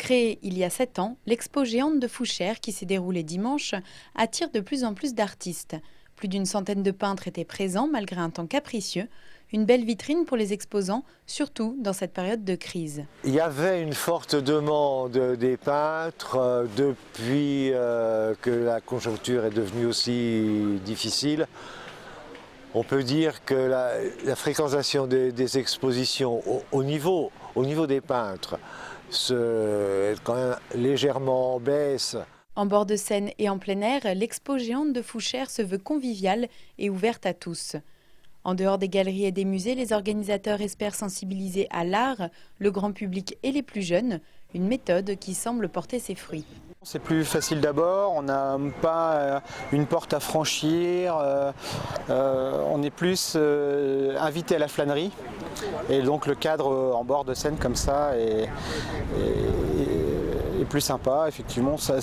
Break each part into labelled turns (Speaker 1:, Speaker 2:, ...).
Speaker 1: Créée il y a 7 ans, l'expo géante de Fouchères, qui s'est déroulée dimanche, attire de plus en plus d'artistes. Plus d'une centaine de peintres étaient présents malgré un temps capricieux. Une belle vitrine pour les exposants, surtout dans cette période de crise.
Speaker 2: Il y avait une forte demande des peintres depuis que la conjoncture est devenue aussi difficile. On peut dire que la fréquentation des expositions au niveau des peintres est quand même légèrement en baisse.
Speaker 1: En bord de Seine et en plein air, l'expo géante de Fouchères se veut conviviale et ouverte à tous. En dehors des galeries et des musées, les organisateurs espèrent sensibiliser à l'art, le grand public et les plus jeunes, une méthode qui semble porter ses fruits.
Speaker 3: C'est plus facile d'abord, on n'a pas une porte à franchir, on est plus invité à la flânerie et donc le cadre en bord de Seine comme ça est plus sympa. Effectivement, ça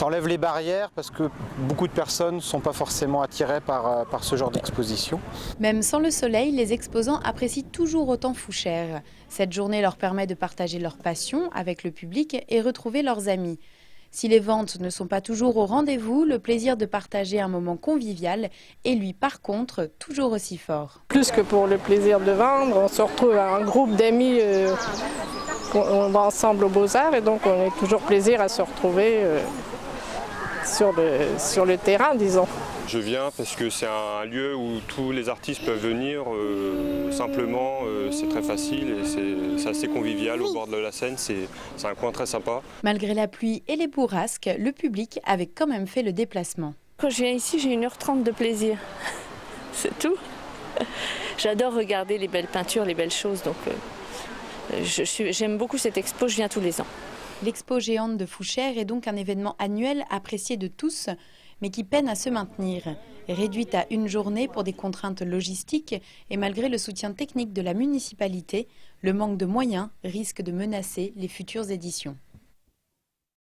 Speaker 3: enlève les barrières parce que beaucoup de personnes ne sont pas forcément attirées par ce genre d'exposition.
Speaker 1: Même sans le soleil, les exposants apprécient toujours autant Fouchères. Cette journée leur permet de partager leur passion avec le public et retrouver leurs amis. Si les ventes ne sont pas toujours au rendez-vous, le plaisir de partager un moment convivial est lui par contre toujours aussi fort.
Speaker 4: Plus que pour le plaisir de vendre, on se retrouve à un groupe d'amis, on va ensemble aux Beaux-Arts et donc on a toujours plaisir à se retrouver sur le terrain, disons.
Speaker 5: Je viens parce que c'est un lieu où tous les artistes peuvent venir simplement, c'est très facile et c'est assez convivial au bord de la Seine, c'est un coin très sympa.
Speaker 1: Malgré la pluie et les bourrasques, le public avait quand même fait le déplacement.
Speaker 6: Quand je viens ici, j'ai 1h30 de plaisir, c'est tout. J'adore regarder les belles peintures, les belles choses, donc j'aime beaucoup cette expo, je viens tous les ans.
Speaker 1: L'expo géante de Fouchères est donc un événement annuel apprécié de tous, mais qui peine à se maintenir. Réduite à une journée pour des contraintes logistiques et malgré le soutien technique de la municipalité, le manque de moyens risque de menacer les futures éditions.